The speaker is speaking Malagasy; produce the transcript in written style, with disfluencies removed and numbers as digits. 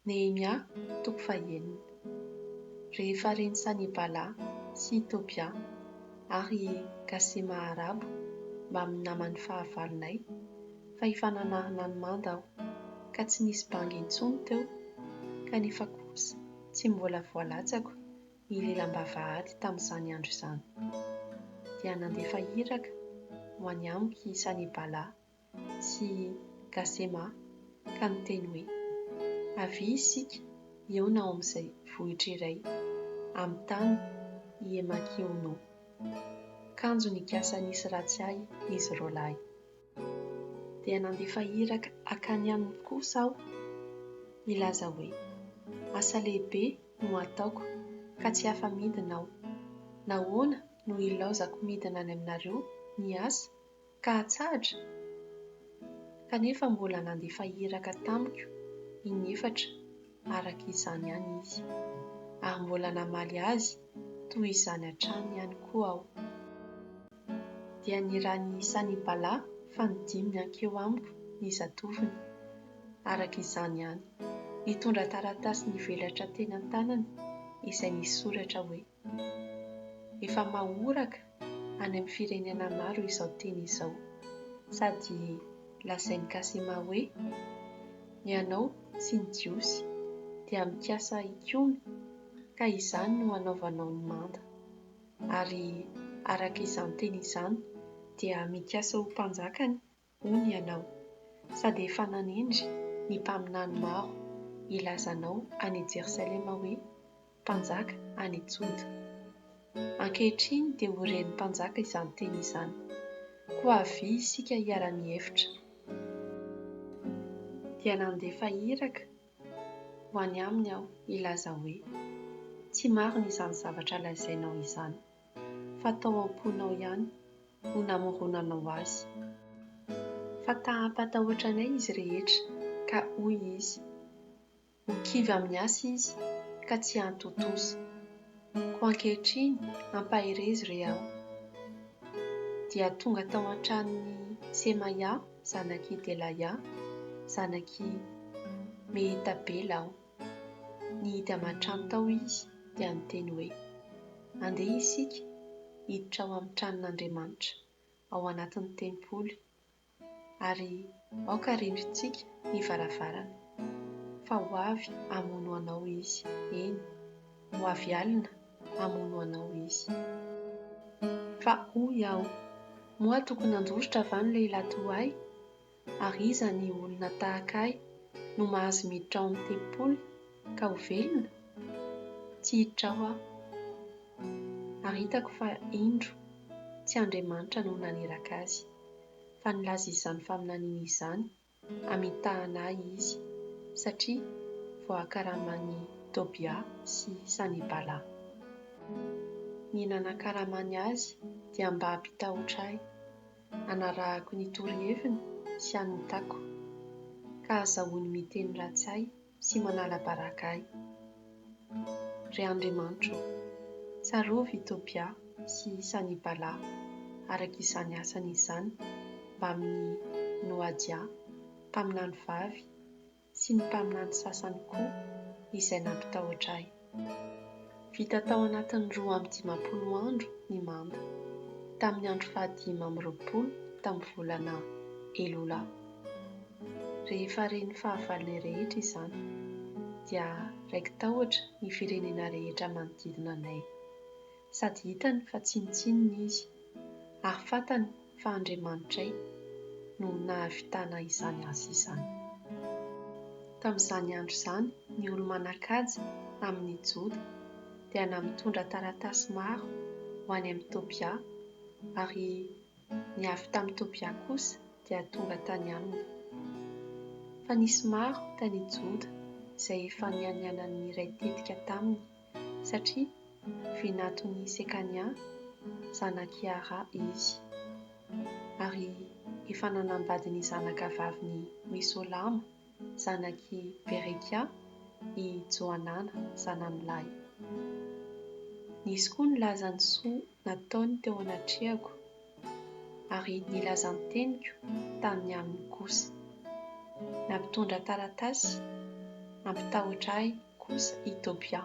Nehemia toko 1. Rehefa reny Sanibala sy Tobia ary Gasema Arabo mba amin'ny namany fahavalonay fa hifananarana ny manda aho ka tsy nisy bangy intsony teo, kanefa kosa tsy mbola voalatsako ny lelam-bavahady tamin'izany andro izany. Dia nandefa iraka ho any amiko i Sanibala sy Gasema ka niteny hoe: avy isika eo nao amin'izay vohitra iray amin'ny tany i Emankiono. Kanjo ny gasa nisy ratsy ahy izy roalahy. Dia nandefa iraka akany aminy kosa aho milaza hoe: asa lehibe no ataoko ka tsy afa-midina aho. Nahoana no ilaozako midina any aminareo ny asa ka hatsahatra? Kanefa mbola nandefa iraka tamiko inefatra araka izany ihany izy, ary mbola namaly azy toy izany hatrany ihany koa aho. Dia nirany Sanibala fa nidimy ankeo amiko ny zatoviny, araka izany ihany nitondra taratasy nivelatra teny an-tanany izay misy soratra hoe: efa mahoraka any amin'ny firenena maro izao teny izao, sady lazainy Gasema hoe: ianao sy ny jiosy dia mikasa ikony ka izany no anaovanao ny manda, ary araka izany teny izany dia mikasa ho mpanjakany hono ianao, sady efa nanendry ny mpaminany maro ilazanao any Jerosalema hoe mpanjaka any Joda. Ankehitriny dia ho ren'ny mpanjaka izany teny izany, koa avy isika hiara-mihevitra. Dia nandefa iraka ho any aminy aho ilaza hoe: tsy marina izany zavatra lazainao izany, fa tao am-ponao ihany no namoronanao azy. Fa tahampatahotra anay izy rehetra ka hoy izy: ho kivy amin'ny asa izy ka tsy hantotosa, koa ankehitriny ampaherezy re aho. Dia tonga tao an-tranon'ny Semaia zanaky Delaia, zanaky Mehetabela aho. Nihidy aman-trano tao izy dia niteny hoe: andeha isika hiditra ao amin'ny tranon'Andriamanitra ao anatin'ny tempoly, ary aoka rindrintsika ny varavarana, fa ho avy hamono anao izy, eny, ho avy alina hamono anao izy. Fa hoy aho: moa tokony handositra va ny lehilahy toa ahy? Ary iza ny olona tahaka ahy no mahazo miditra ao amin'ny tempoly ka ho velona? Tsy hiditra aho aho, ary hitako fa indro tsy Andriamanitra no naneraka azy, fa nilaza izany faminaniana izany hamitahana ahy izy, satria voakaramany Tobia sy Sanibala. Ny nanakaramany azy dia mba hampitahotra ahy, hanarahako ny toroheviny sy hanotako, ka azahoany miteny ratsy ahy sy manala baraka ahy. Ry Andriamanitra, tsarovy i Tobia sy Sanibala araka izany asany izany mba amin'ny Noadia, mpaminany vavy, sy ny mpaminany sasany koa izay nampitahotra ahy. Vita tao anatin'ny 12 andro ny manda, tamin'ny andro 15 tamin'ny volana Elola. Rehefa reny fahavalonay rehetra izany, dia raiki tahotra ny firenena rehetra manodidina anay, sady hitany fa tsinitsininy izy, ary fantany fa Andriamanitray no nahavitana izany asa izany. Tamin'izany andro izany, ny olo-manan-kaja amin'ny Joda dia namitondra taratasy maro ho any amin'ny Tobia, ary ny avy tamin'ny Tobia kosa dia tonga tany aminy. Fa nisy maro tany Joda izay efa nianianan'ny iray tetika taminy, satria vinaton'ny Sekania zanaky Ara izy, ary efa nanambady ny zanaka vaviny Mesolama zanaky Berekia i Joanana zanany-lahy. Nisy koa nilaza ny soa nataony teo anatrehako, ary nilaza ny teniko tamin'ny aminy kosa. Nampitondra taratasy ampitahotra ahy kosa Etopia.